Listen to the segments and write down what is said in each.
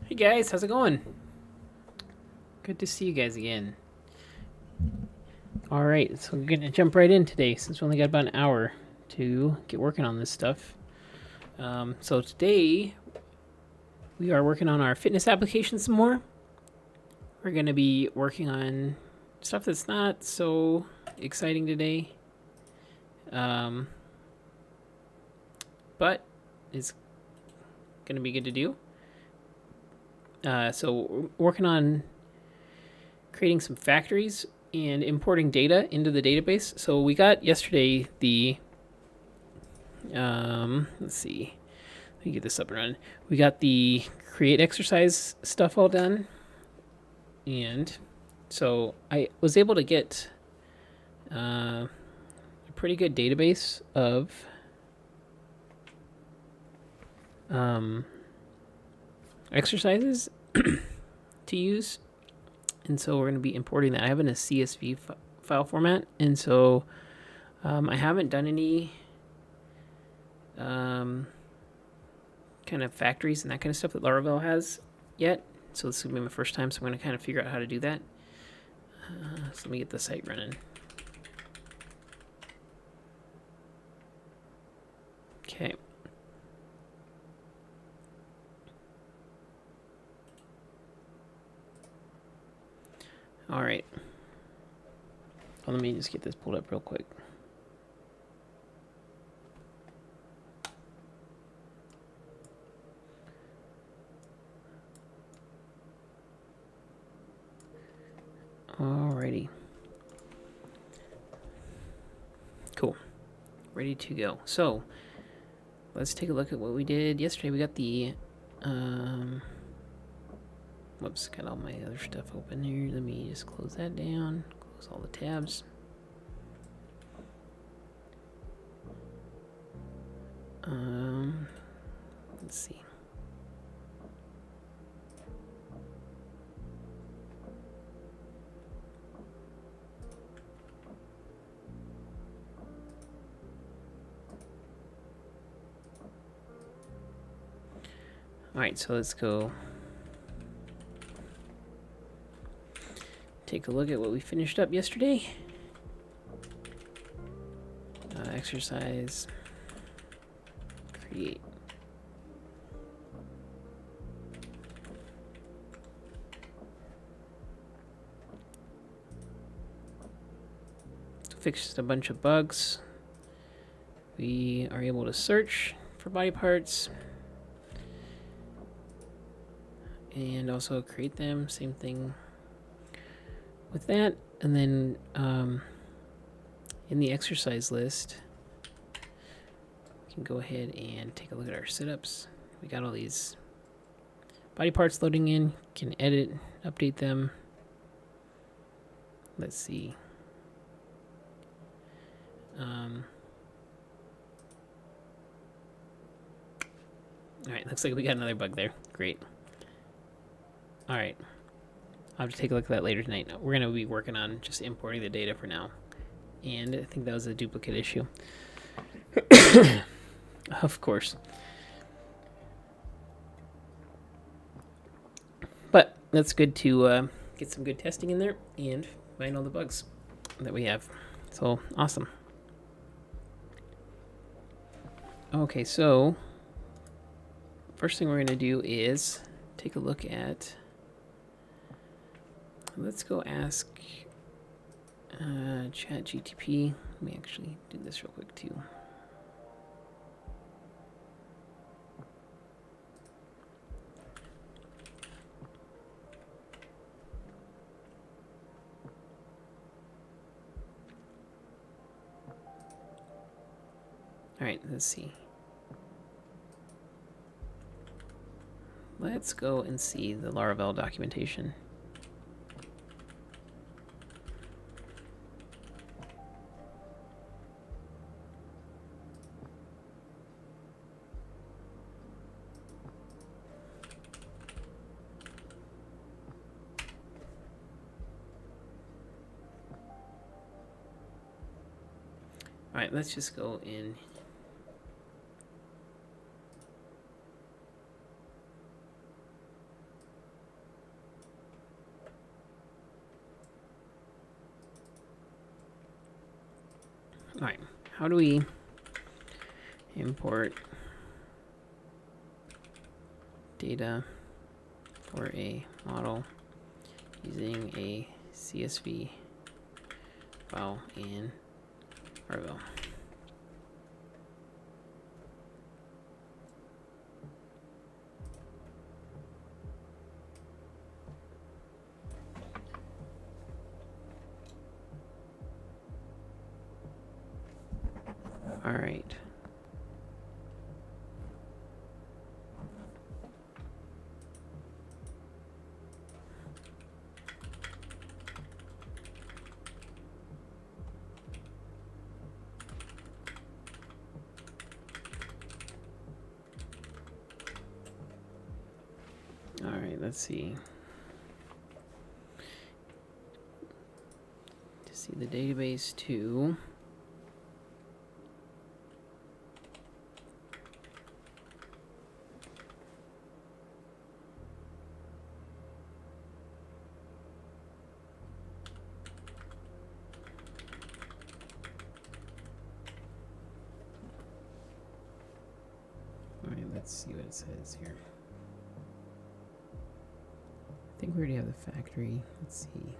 Hey guys, how's it going? Good to see you guys again. Alright, so we're gonna jump right in today since we only got about an hour to get working on this stuff. So today we are working on our fitness application some more. We're gonna be working on stuff that's not so exciting today. But it's gonna be good to do. So we're working on creating some factories and importing data into the database. So we got yesterday the let's see, let me get this up and running. We got the create exercise stuff all done, and so I was able to get a pretty good database of exercises to use, and so we're going to be importing that. I have it in a CSV file format, and so I haven't done any kind of factories and that kind of stuff that Laravel has yet. So this is going to be my first time, so I'm going to kind of figure out how to do that. So let me get the site running. Okay. All right. Well, let me just get this pulled up real quick. Alrighty. Cool. Ready to go. So, let's take a look at what we did yesterday. We got the, whoops, got all my other stuff open here. Let me just close that down. Close all the tabs. Let's see. All right, so let's go take a look at what we finished up yesterday. Exercise, create. Fixed a bunch of bugs. We are able to search for body parts and also create them. Same thing with that. And then in the exercise list, we can go ahead and take a look at our sit-ups. We got all these body parts loading in. Can edit, update them. Let's see. All right, looks like we got another bug there. Great. All right. I'll have to take a look at that later tonight. We're going to be working on just importing the data for now. And I think that was a duplicate issue. Of course. But that's good to get some good testing in there and find all the bugs that we have. So, awesome. Okay, so first thing we're going to do is take a look at, let's go ask ChatGTP. Let me actually do this real quick too. All right, let's see. Let's go and see the Laravel documentation. All right, let's just go in. Alright, how do we import data for a model using a CSV file in Arvo? All right. All right, let's see. To see the database too. All right, let's see what it says here. I think we already have the factory. Let's see.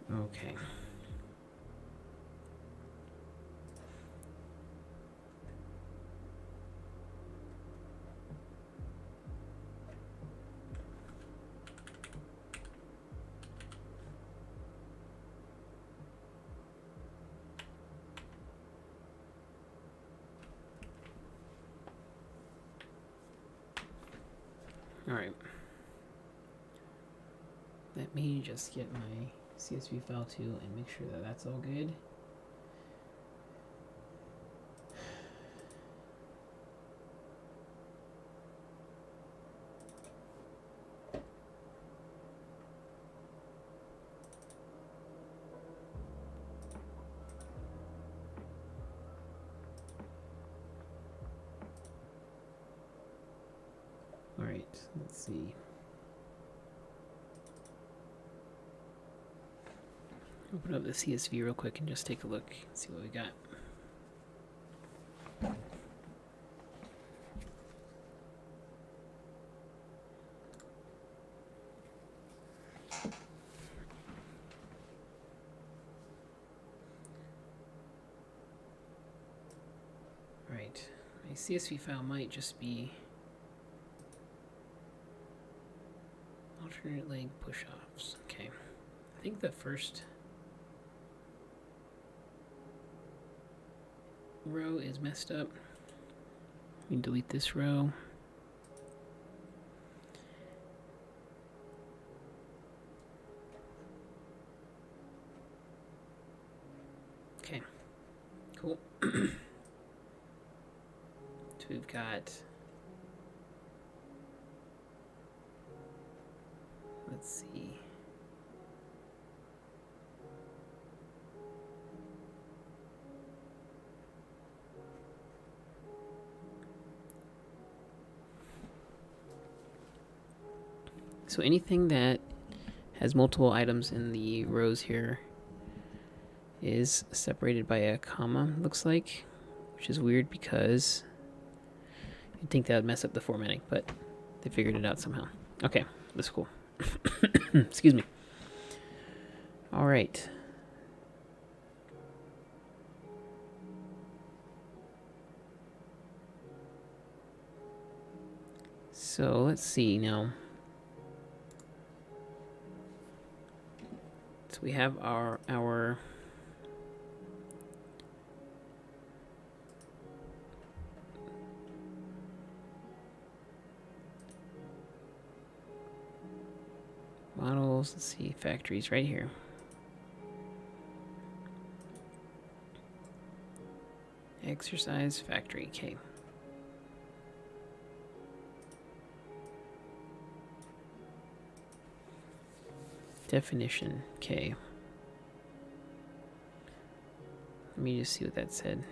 Okay. All right. Let me just get my CSV file too and make sure that that's all good. All right, let's see. Open up the CSV real quick and just take a look, see what we got. All right, my CSV file might just be alternate leg push-offs. Okay, I think the first row is messed up. Let me delete this row. Okay, cool. So we've got, let's see. So anything that has multiple items in the rows here is separated by a comma, looks like, which is weird because you'd think that would mess up the formatting, but they figured it out somehow. Okay, that's cool. Excuse me. All right. So let's see now. So we have our models. Let's see, factories right here. Exercise factory. Okay. Definition. Okay. Let me just see what that said.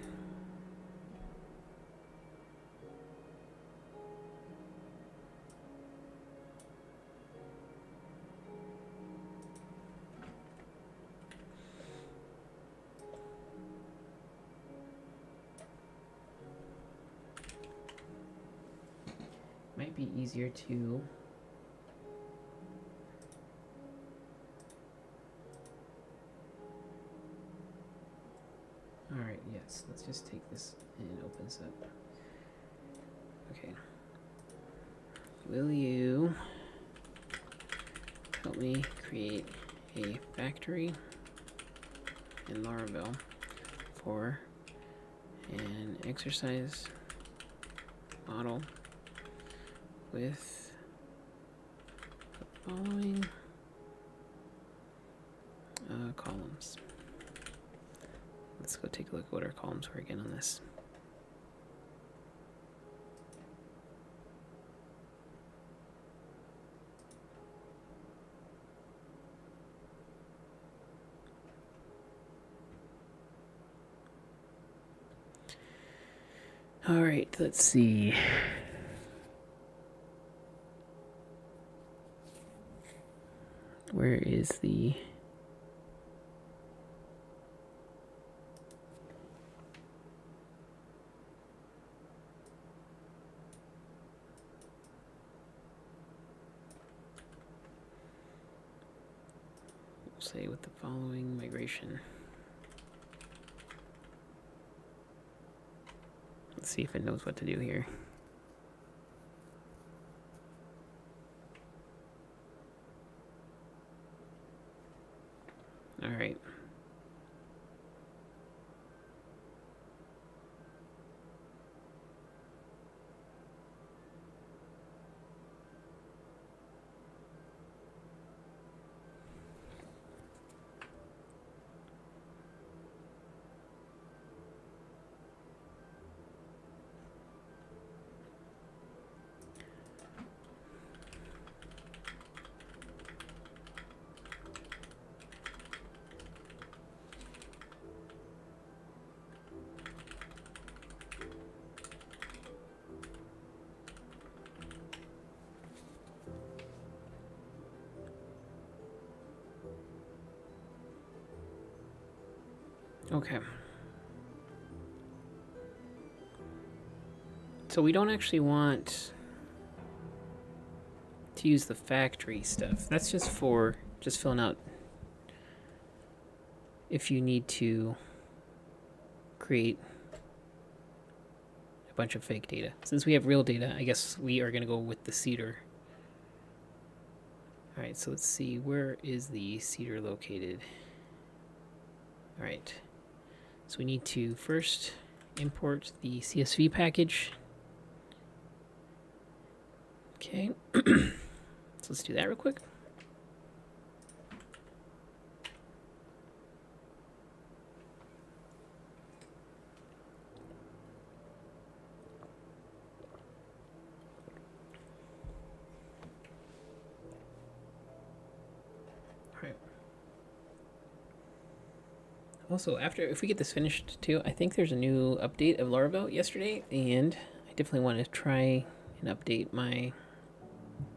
Might be easier to Alright, yes. Let's just take this and open this up. Okay. Will you help me create a factory in Laravel for an exercise model with the following columns? Let's go take a look at what our columns were again on this. All right, let's see. Where is the... say with the following migration. Let's see if it knows what to do here. All right. Okay. So we don't actually want to use the factory stuff. That's just for just filling out if you need to create a bunch of fake data. Since we have real data, I guess we are going to go with the seeder. All right, so let's see. Where is the seeder located? All right. So we need to first import the CSV package. Okay. So let's do that real quick. Also, if we get this finished too, I think there's a new update of Laravel yesterday, and I definitely want to try and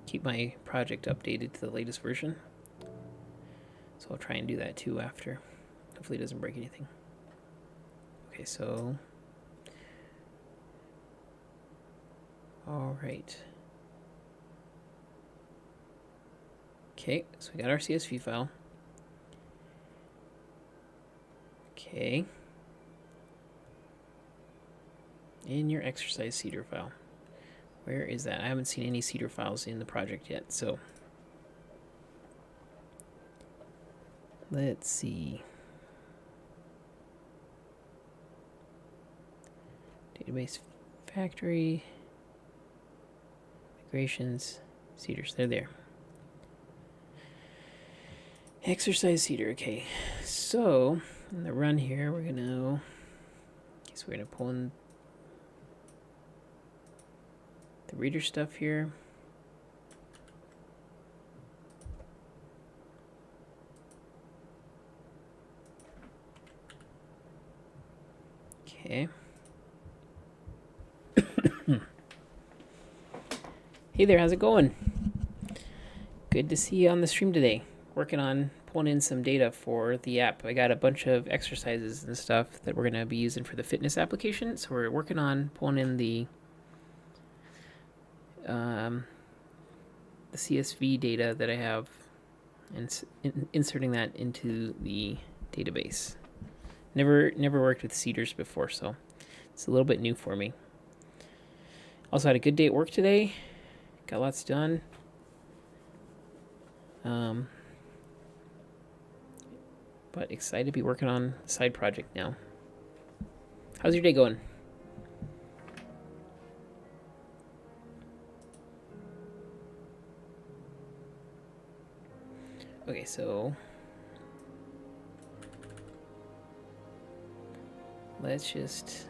keep my project updated to the latest version. So I'll try and do that too after. Hopefully it doesn't break anything. Okay, so... all right. Okay, so we got our CSV file. Okay. In your exercise seeder file. Where is that? I haven't seen any seeder files in the project yet, so let's see. Database factory, migrations, seeders, they're there. Exercise seeder, okay. So in the run here, we're gonna pull in the reader stuff here. Okay. Hey there, how's it going? Good to see you on the stream today. Working on pulling in some data for the app. I got a bunch of exercises and stuff that we're going to be using for the fitness application. So we're working on pulling in the CSV data that I have and inserting that into the database. Never worked with Cedars before, so it's a little bit new for me. Also had a good day at work today. Got lots done. But excited to be working on a side project now. How's your day going? Okay, so let's just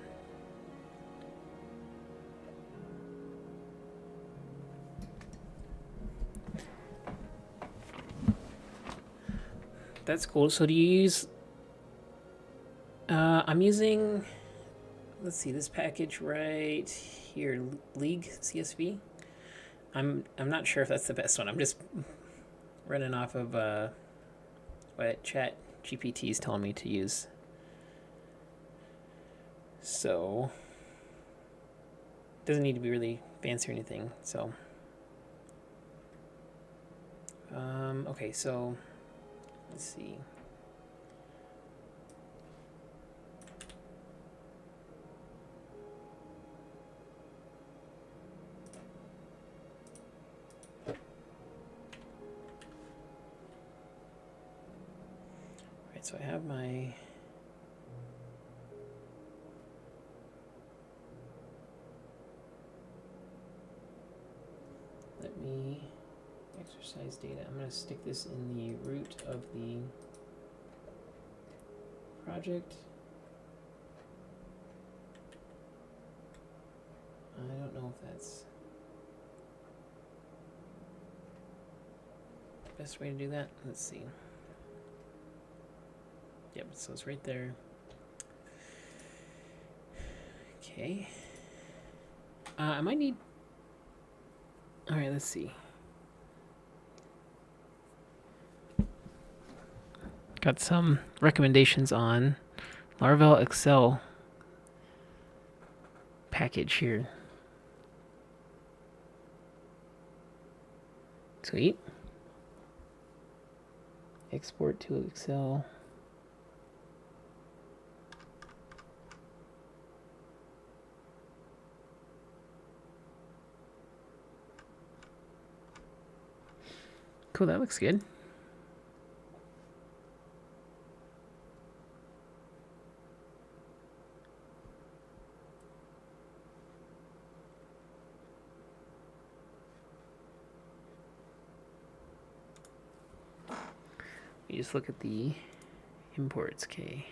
that's cool. So do you use I'm using, let's see, this package right here, League CSV. I'm not sure if that's the best one. I'm just running off of what Chat GPT is telling me to use. So doesn't need to be really fancy or anything. So okay, so let's see. Right, so I have my exercise data. I'm going to stick this in the root of the project. I don't know if that's the best way to do that. Let's see. Yep, so it's right there. Okay. I might need... Alright, let's see. Got some recommendations on Laravel Excel package here. Sweet. Export to Excel. Cool, that looks good. You just look at the imports, okay.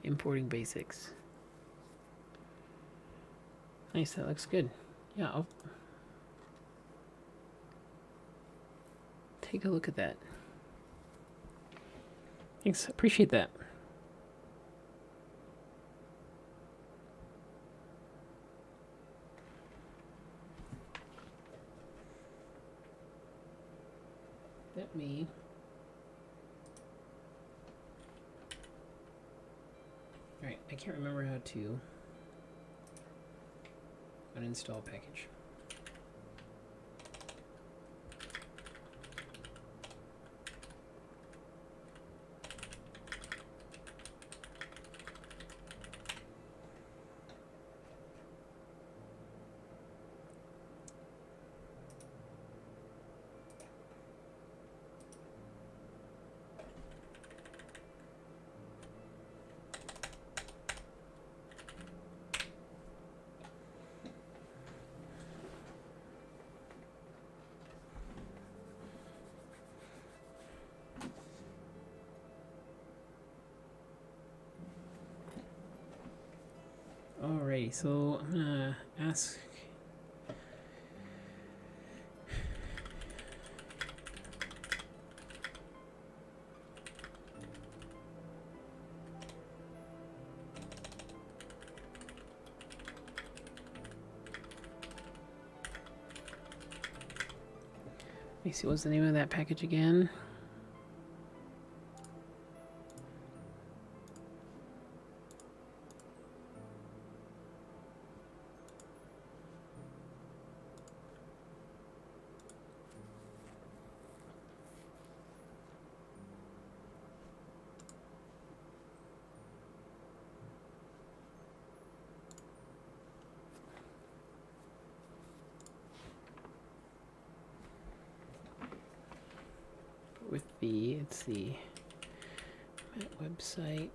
Importing basics. Nice, that looks good. Yeah, I'll take a look at that. Thanks, appreciate that. Let me... Alright, I can't remember how to uninstall a package. Alrighty, so I'm gonna ask me see, what's the name of that package again? With it's the website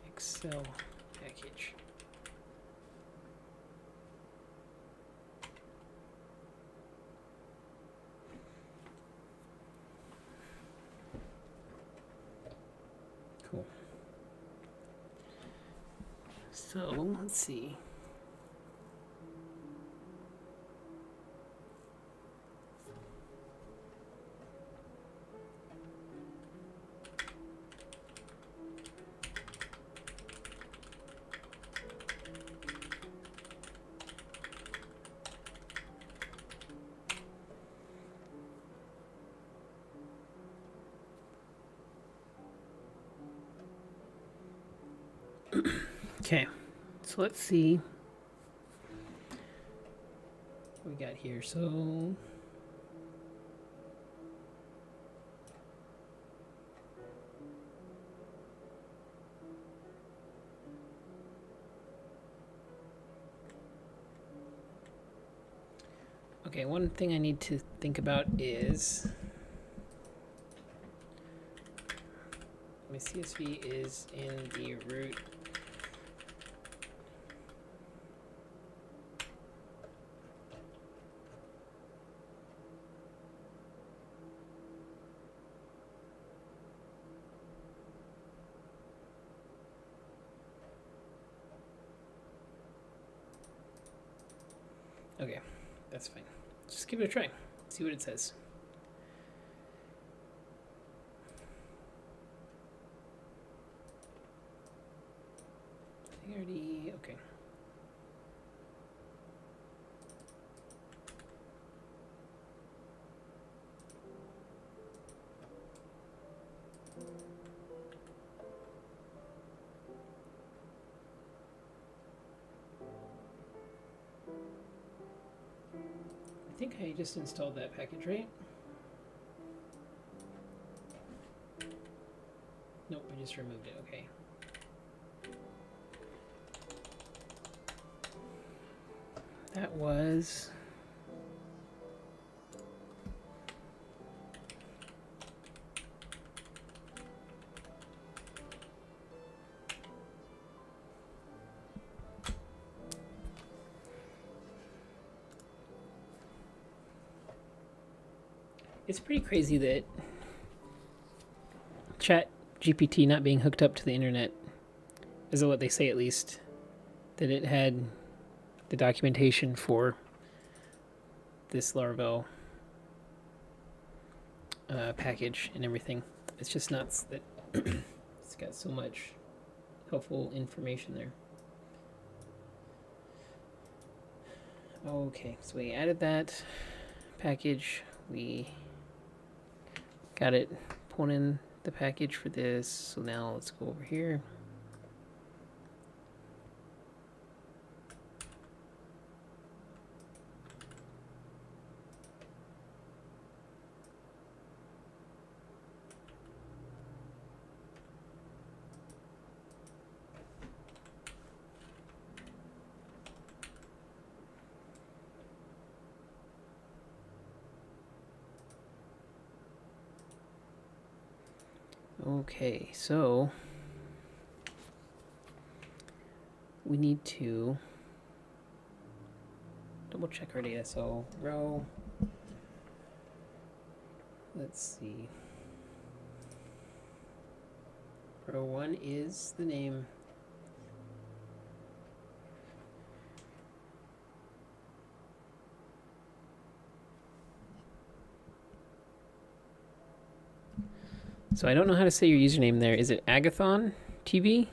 Excel package. Cool. So let's see. Okay, so let's see what we got here. So okay, one thing I need to think about is my CSV is in the root. Okay, that's fine. Just give it a try. See what it says. I think I already, okay. I think I just installed that package, right? Nope, I just removed it, okay. That was... It's pretty crazy that Chat GPT not being hooked up to the internet, is what they say at least, that it had the documentation for this Laravel package and everything. It's just nuts that it's got so much helpful information there. Okay, so we added that package. We got it pulled in the package for this. So now let's go over here. Okay, so we need to double check our data. So row, let's see. Row 1 is the name. So I don't know how to say your username there. Is it Agathon TV?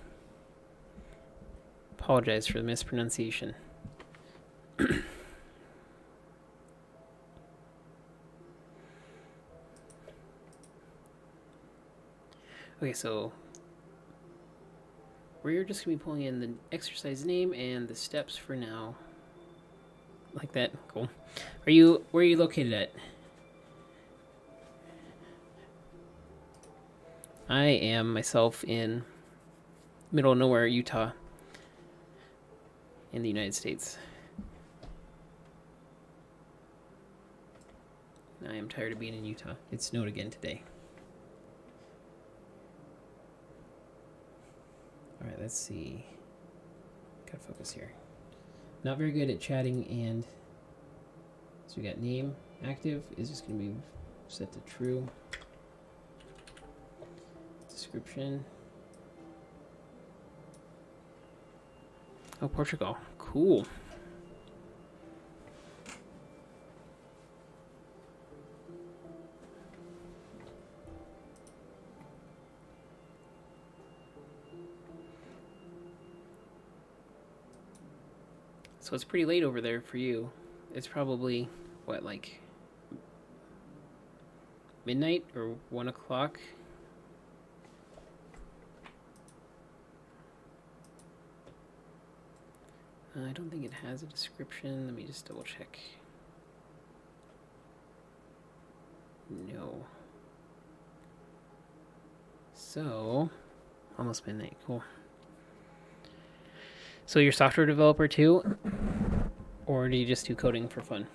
Apologize for the mispronunciation. Okay, so we're just gonna be pulling in the exercise name and the steps for now. Like that. Cool. Where are you located at? I am myself in middle of nowhere, Utah, in the United States. I am tired of being in Utah. It snowed again today. All right, let's see. Gotta focus here. Not very good at chatting, and so we got name active is just gonna be set to true. Description. Oh, Portugal. Cool. So it's pretty late over there for you. It's probably, what, like midnight or 1 o'clock? I don't think it has a description. Let me just double check. No. So, almost midnight. Cool. So you're a software developer too? Or do you just do coding for fun?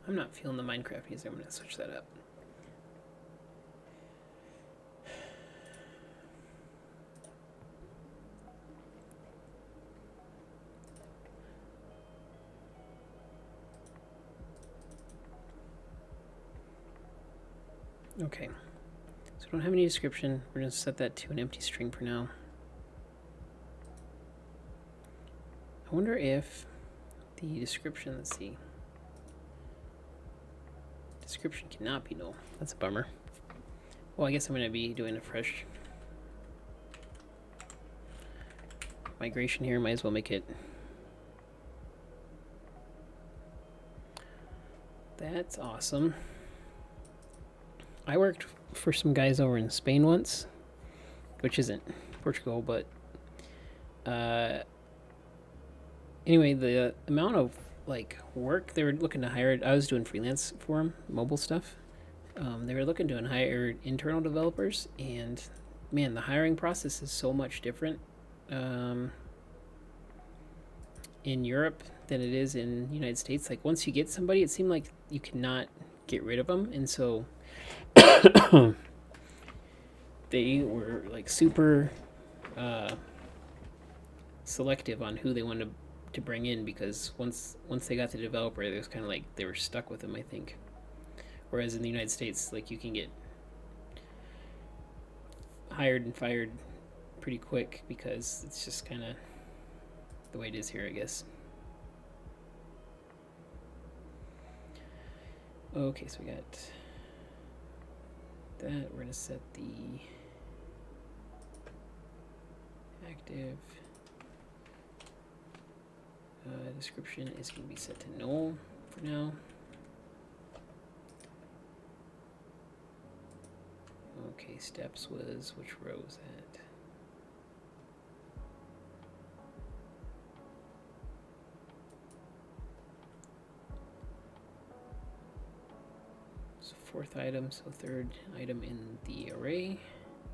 I'm not feeling the Minecraft music. I'm going to switch that up. Okay. So I don't have any description. We're going to set that to an empty string for now. I wonder if the description, let's see. Description cannot be null. That's a bummer. Well, I guess I'm going to be doing a fresh migration here. Might as well make it. That's awesome. I worked for some guys over in Spain once, which isn't Portugal, but anyway, the amount of like work they were looking to hire. I was doing freelance for them, mobile stuff. They were looking to hire internal developers, and man, the hiring process is so much different in Europe than it is in the United States. Like once you get somebody, it seemed like you cannot get rid of them, and so they were like super selective on who they wanted to bring in, because once they got the developer, it was kind of like they were stuck with them, I think. Whereas in the United States, like you can get hired and fired pretty quick because it's just kind of the way it is here, I guess. Okay, so we got that. We're gonna set the active description is going to be set to null for now. Okay, steps was, which row was that? So fourth item, so third item in the array.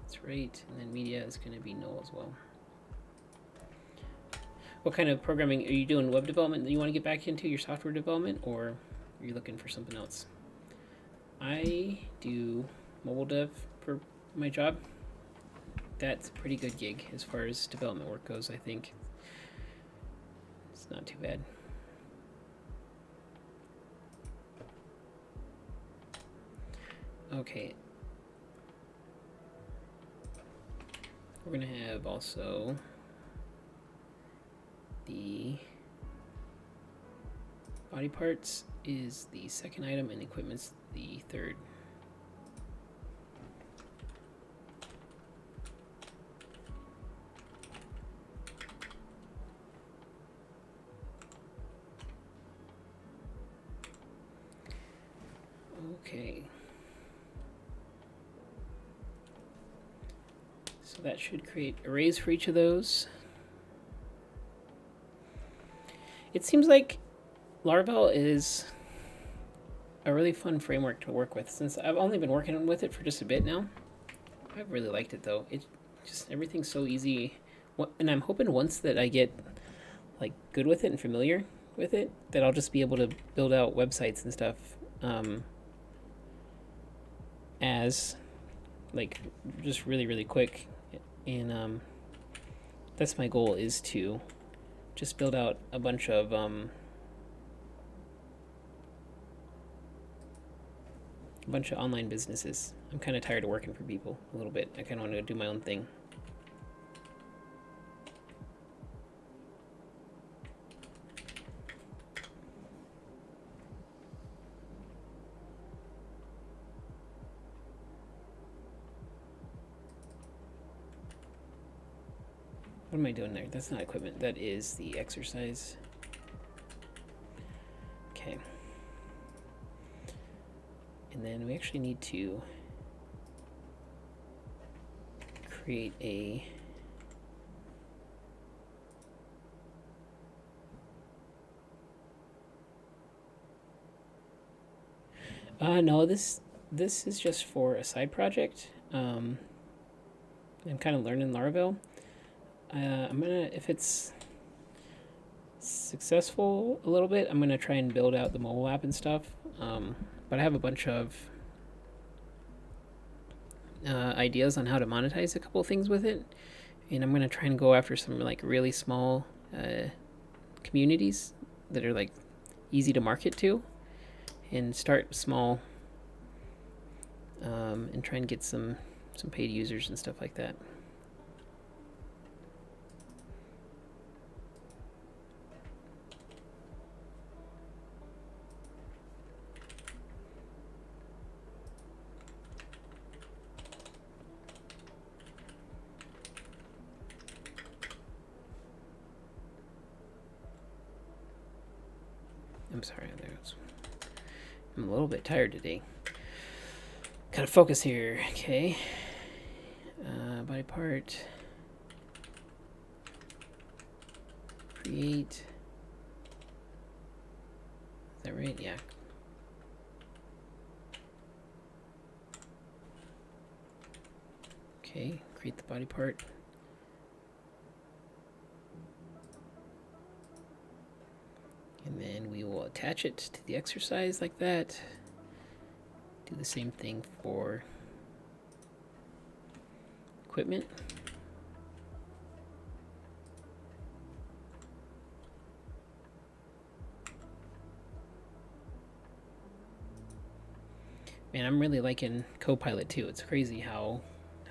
That's right, and then media is going to be null as well. What kind of programming are you doing? Web development that you want to get back into, your software development, or are you looking for something else? I do mobile dev for my job. That's a pretty good gig as far as development work goes, I think. It's not too bad. Okay. We're going to have also the body parts is the second item and equipment's the third. Okay. So that should create arrays for each of those. It seems like Laravel is a really fun framework to work with. Since I've only been working with it for just a bit now, I've really liked it though. It just everything's so easy, and I'm hoping once that I get like good with it and familiar with it, that I'll just be able to build out websites and stuff as like just really quick. And that's my goal, is to just build out a bunch of online businesses. I'm kind of tired of working for people a little bit. I kind of want to do my own thing. What am I doing there? That's not equipment. That is the exercise. Okay. And then we actually need to create a no, this is just for a side project. I'm kind of learning Laravel. I'm gonna, if it's successful a little bit, I'm gonna try and build out the mobile app and stuff. But I have a bunch of ideas on how to monetize a couple of things with it, and I'm gonna try and go after some like really small communities that are like easy to market to, and start small, and try and get some paid users and stuff like that. I'm sorry, I'm a little bit tired today. Gotta focus here. Okay. Body part. Create. Is that right? Yeah. Okay, create the body part. And then we will attach it to the exercise like that. Do the same thing for equipment. Man, I'm really liking Copilot too. It's crazy how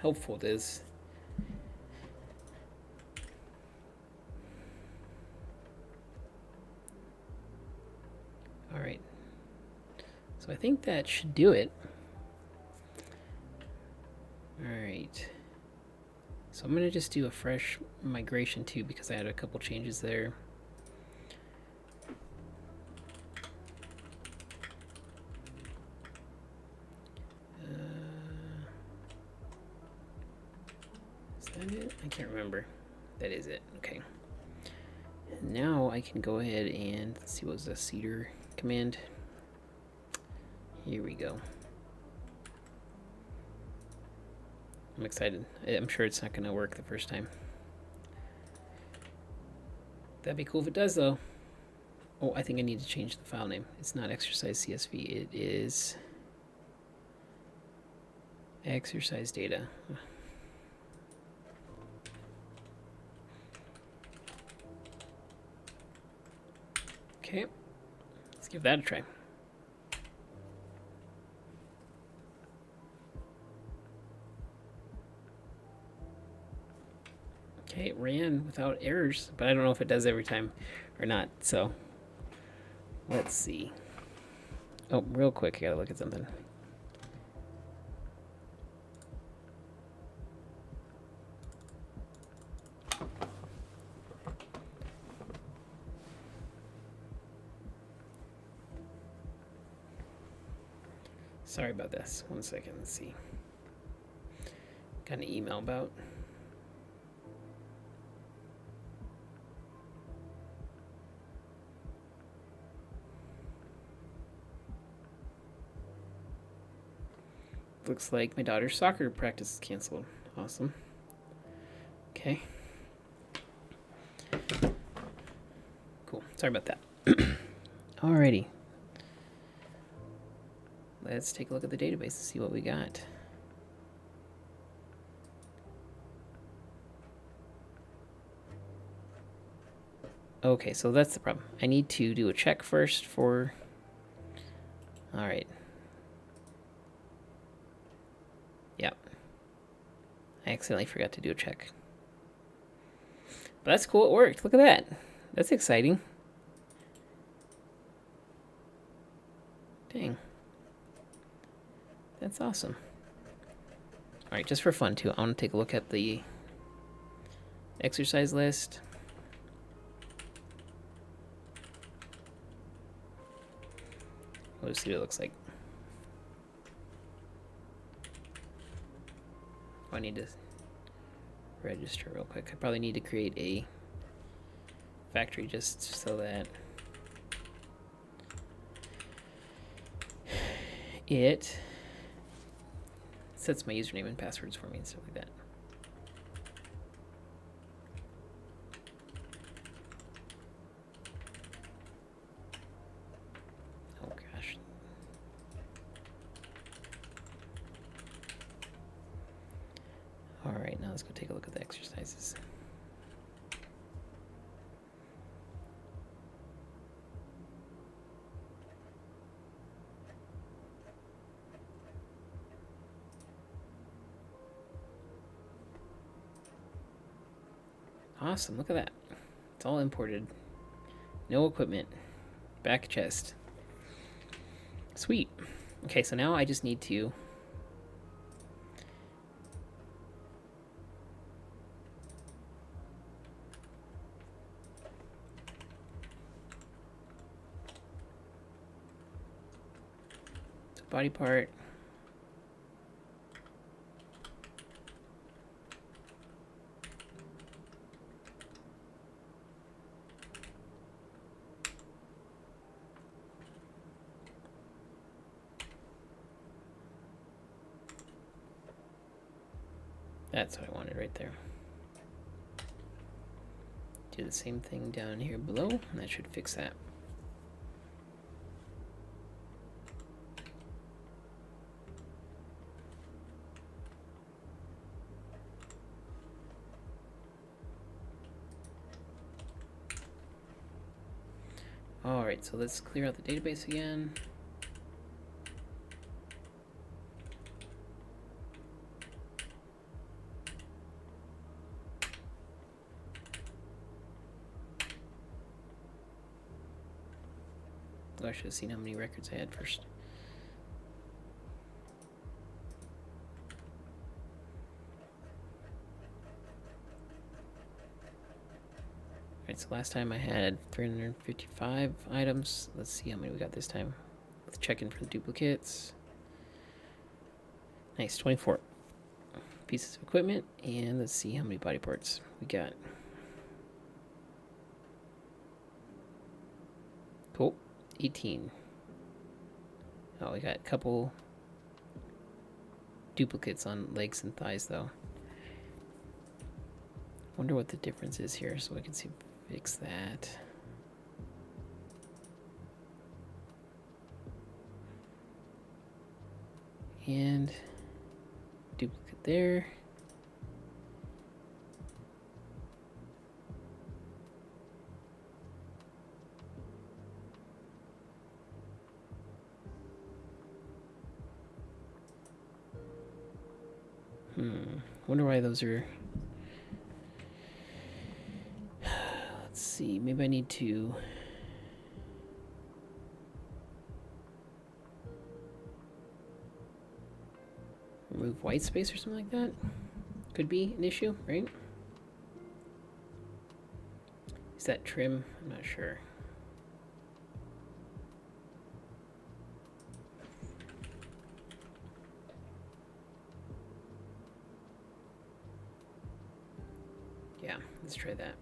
helpful it is. All right. So I think that should do it. All right. So I'm going to just do a fresh migration too, because I had a couple changes there. Is that it? I can't remember. That is it. Okay. And now I can go ahead and let's see, what was the cedar command? Here we go. I'm excited. I'm sure it's not going to work the first time. That'd be cool if it does, though. Oh, I think I need to change the file name. It's not exercise CSV. It is exercise data. Okay, let's give that a try. Okay, it ran without errors, but I don't know if it does every time or not, so let's see. Oh, real quick, I gotta look at something. Sorry about this. 1 second. Let's see. Got an email about. Looks like my daughter's soccer practice is canceled. Awesome. Okay. Cool. Sorry about that. Alrighty. Let's take a look at the database and see what we got. Okay, so that's the problem. I need to do a check first for... Alright. Yep. I accidentally forgot to do a check. But that's cool, it worked. Look at that. That's exciting. Dang. That's awesome. Alright, just for fun too, I want to take a look at the exercise list. Let's see what it looks like. I need to register real quick. I probably need to create a factory just so that it sets my username and passwords for me and stuff like that. Oh gosh. All right, now let's go take a look at the exercises. Awesome, look at that. It's all imported. No equipment. Back chest. Sweet. Okay, so now I just need to body part. That's what I wanted right there. Do the same thing down here below, and that should fix that. Alright, so let's clear out the database again. I should have seen how many records I had first. Alright, so last time I had 355 items. Let's see how many we got this time. Let's check in for the duplicates. Nice, 24 pieces of equipment. And let's see how many body parts we got. Cool. 18. Oh, we got a couple duplicates on legs and thighs, though. Wonder what the difference is here, so I can see fix that. And duplicate there. Wonder why those are... Let's see, maybe I need to... remove white space or something like that? Could be an issue, right? Is that trim? I'm not sure. try that.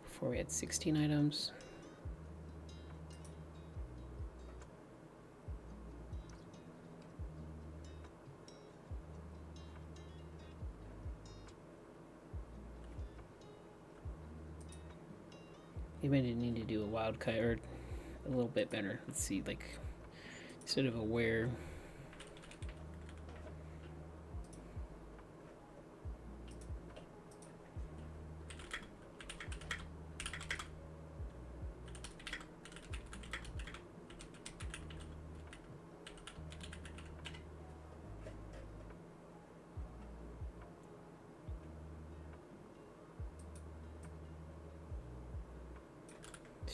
Before we had 16 items. Maybe I didn't need to do a wild kite or a little bit better. Let's see, like instead of a where.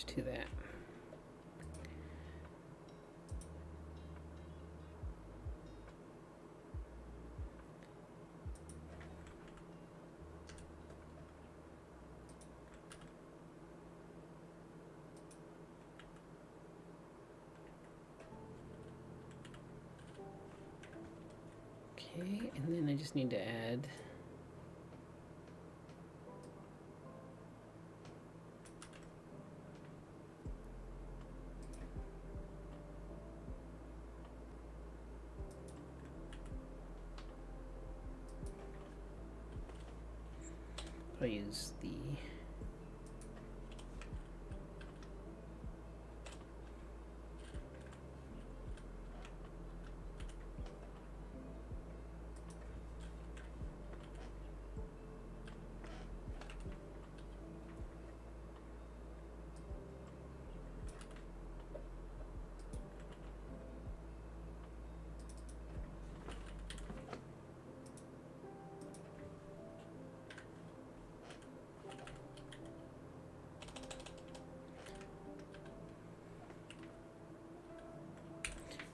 To that. Okay, and then I just need to add I'll use the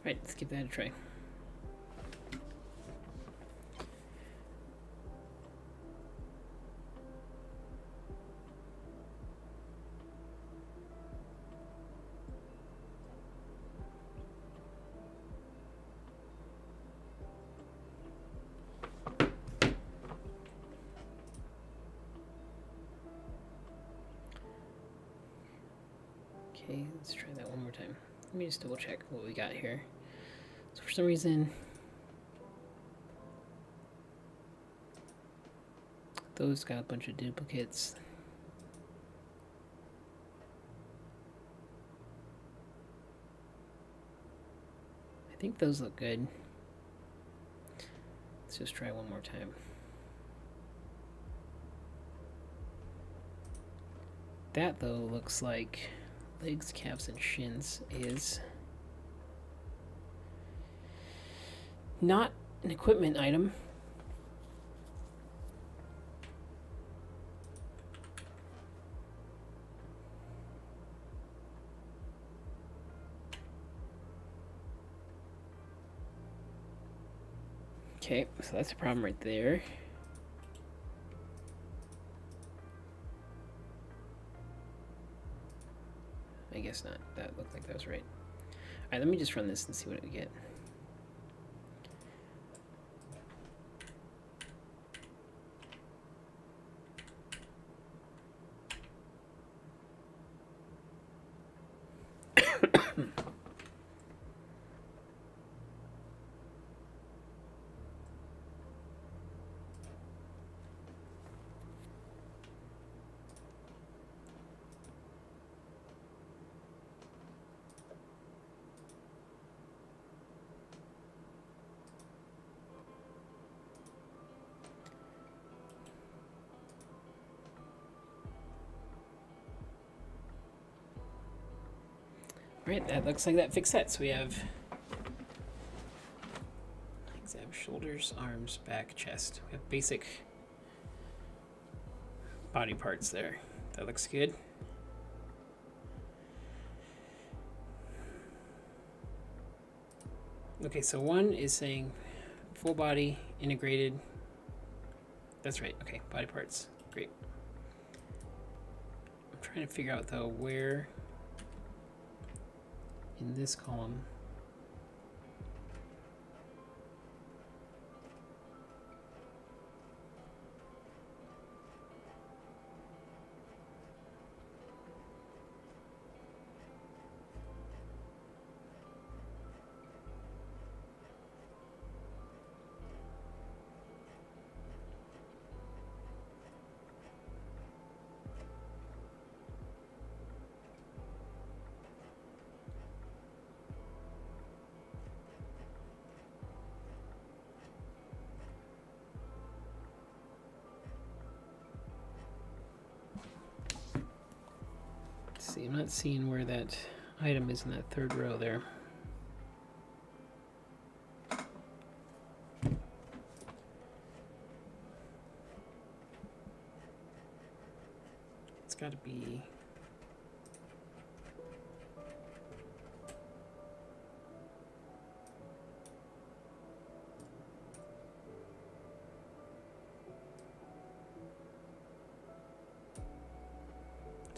right, let's give that a try. Okay, let's try that one more time. Let me just double check what we got here. So for some reason, those got a bunch of duplicates. I think those look good. Let's just try one more time. That though looks like legs, calves, and shins is not an equipment item. Okay, so that's a problem right there. I guess not. That looked like that was right. Alright, let me just run this and see what we get. Right, that looks like that fixed that. So we have legs, abs, shoulders, arms, back, chest. We have basic body parts there. That looks good. Okay, so one is saying full body integrated. That's right. Okay, body parts. Great. I'm trying to figure out though where in this column. See, I'm not seeing where that item is in that third row there. It's got to be.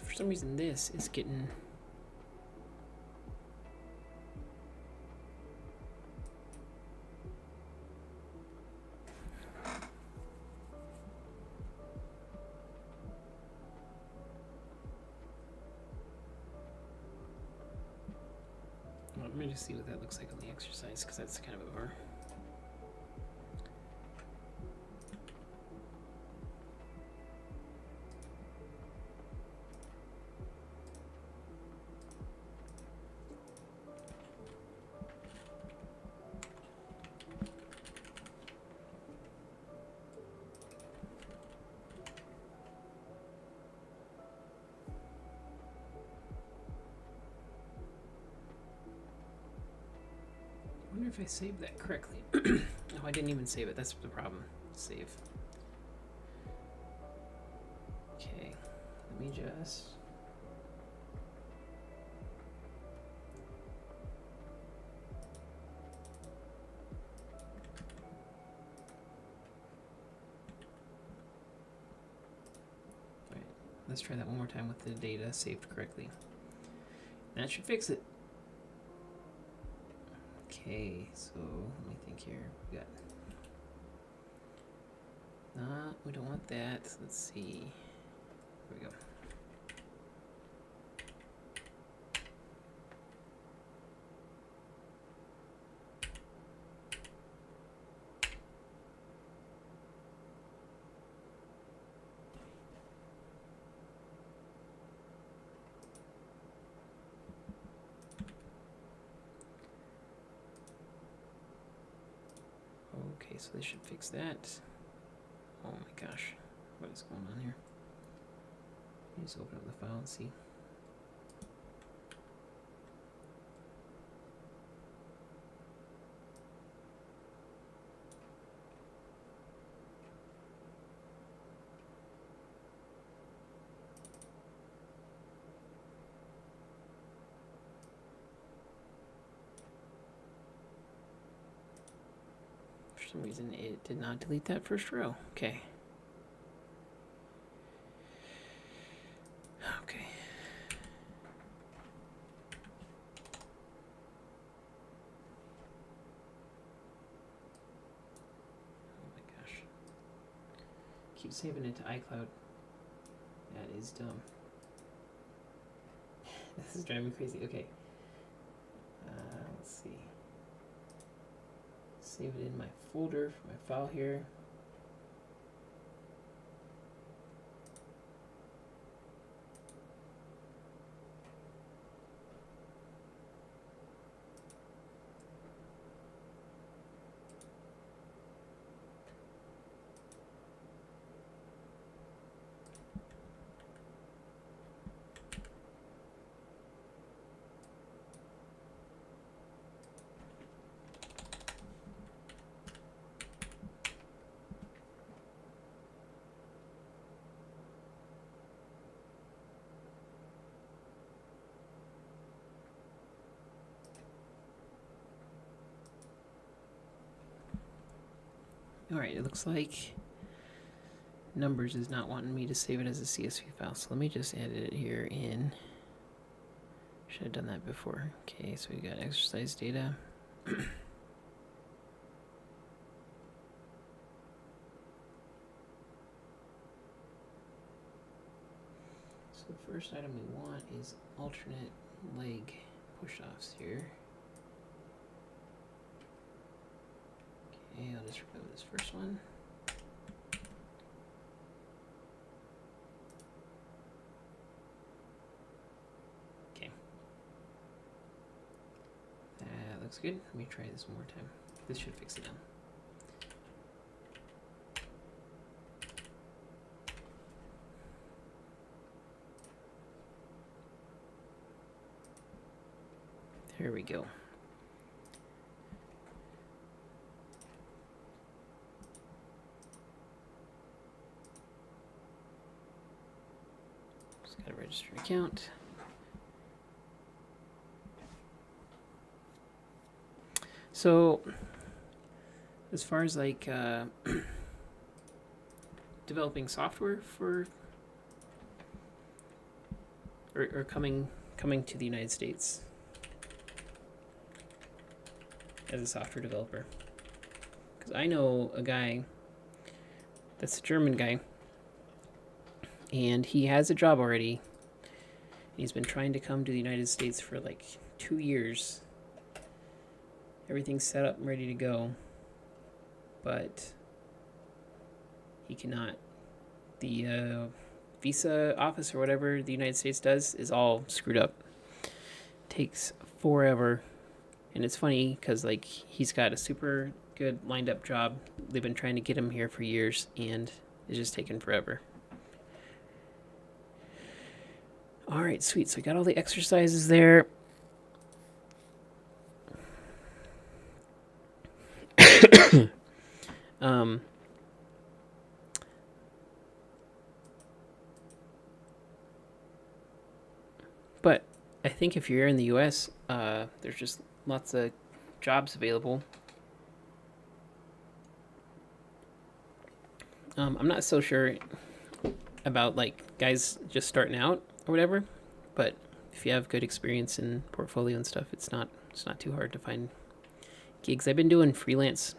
For some reason, this is getting. Well, let me just see what that looks like on the exercise, because that's kind of over. I wonder if I saved that correctly. No, I didn't even save it. That's the problem. Save. Okay, let me just. Alright, let's try that one more time with the data saved correctly. That should fix it. Okay, so let me think here. We got. We don't want that. Let's see. Here we go. Okay, so they should fix that. Oh my gosh, what is going on here? Let me just open up the file and see. For some reason, it did not delete that first row. Okay. Okay. Oh my gosh. Keep saving it to iCloud. That is dumb. This is driving me crazy. Okay. Let's see. Save it in my folder for my file here. Alright, it looks like Numbers is not wanting me to save it as a CSV file, so let me just edit it here in. Should have done that before. Okay, so we got exercise data. So the first item we want is alternate leg push-offs here. Okay, I'll just remove this first one. Okay. That looks good. Let me try this one more time. This should fix it now. There we go. Just gotta register an account. So, as far as like developing software for or coming to the United States as a software developer, because I know a guy that's a German guy, and he has a job already. He's been trying to come to the United States for like 2 years. Everything's set up and ready to go, but he cannot. The visa office or whatever the United States does is all screwed up. Takes forever. And it's funny because like he's got a super good lined up job. They've been trying to get him here for years, and it's just taken forever. All right, sweet. So we got all the exercises there. But I think if you're in the U.S., there's just lots of jobs available. I'm not so sure about like guys just starting out or whatever, but if you have good experience in portfolio and stuff, it's not too hard to find gigs. I've been doing freelance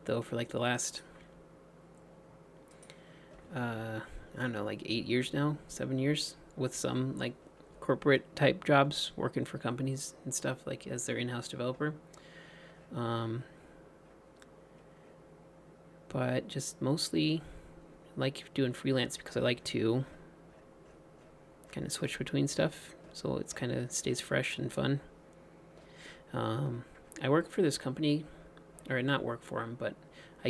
though for like the last I don't know, like 8 years now, 7 years, with some like corporate type jobs, working for companies and stuff, like as their in-house developer. But just mostly like doing freelance because I like to kind of switch between stuff, so it's kind of stays fresh and fun. I work for this company, or not work for them, but I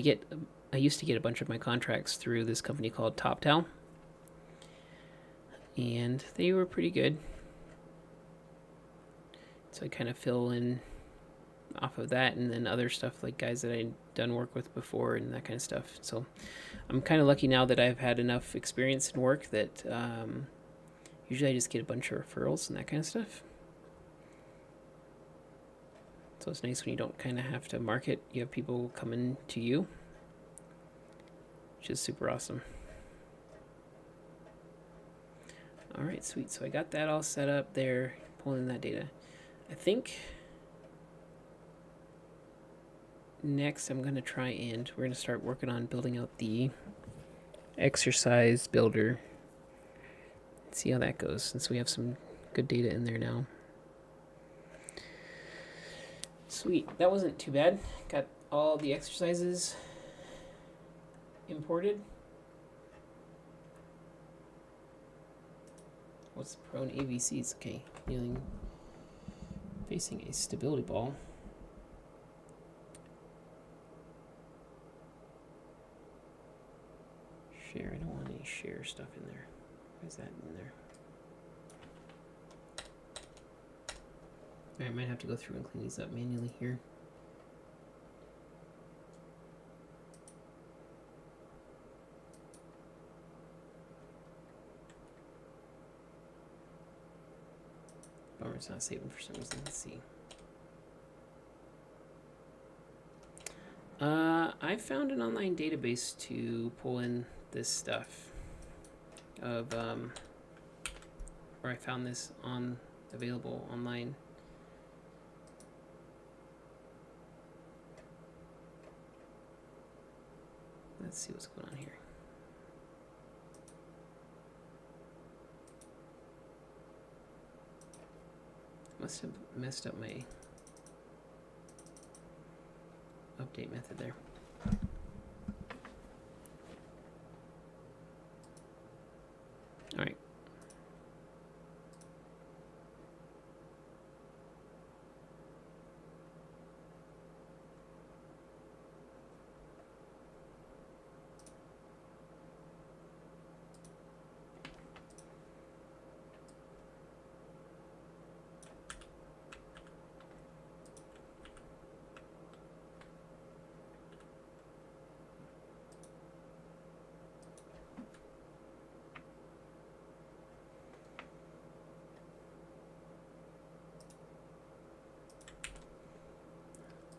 used to get a bunch of my contracts through this company called TopTal, and they were pretty good. So I kind of fill in off of that, and then other stuff like guys that I'd done work with before and that kind of stuff. So I'm kind of lucky now that I've had enough experience in work that usually I just get a bunch of referrals and that kind of stuff. So it's nice when you don't kind of have to market. You have people coming to you, which is super awesome. All right, sweet. So I got that all set up there, pulling in that data. I think next I'm going to try and we're going to start working on building out the exercise builder. See how that goes, since we have some good data in there now. Sweet. That wasn't too bad. Got all the exercises imported. What's the prone AVCs? Okay, kneeling, facing a stability ball. Share. I don't want any share stuff in there. Why is that in there? I might have to go through and clean these up manually here. Bummer, it's not saving for some reason. Let's see. I found an online database to pull in this stuff of or I found this on available online. Let's see what's going on here. Must have messed up my update method there. All right.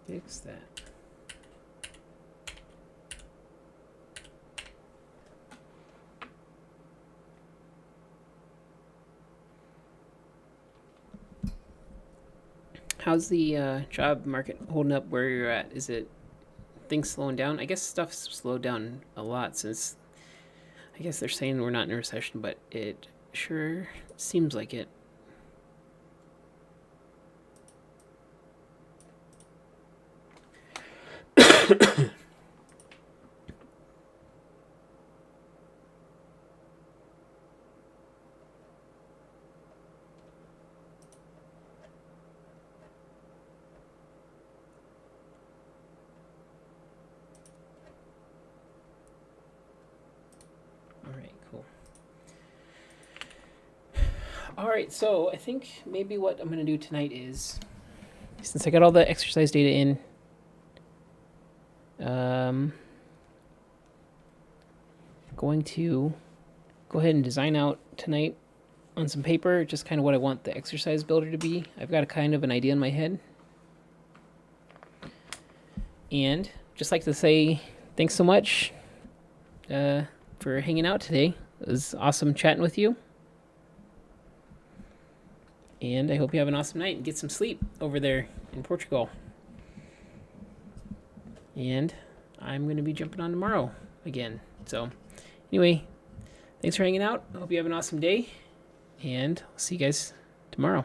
Fix that. How's the job market holding up where you're at? Is it things slowing down? I guess stuff's slowed down a lot since I guess they're saying we're not in a recession, but it sure seems like it. All right, so I think maybe what I'm going to do tonight is, since I got all the exercise data in, going to go ahead and design out tonight on some paper just kind of what I want the exercise builder to be. I've got a kind of an idea in my head. And just like to say thanks so much for hanging out today. It was awesome chatting with you. And I hope you have an awesome night and get some sleep over there in Portugal. And I'm going to be jumping on tomorrow again. So anyway, thanks for hanging out. I hope you have an awesome day. And I'll see you guys tomorrow.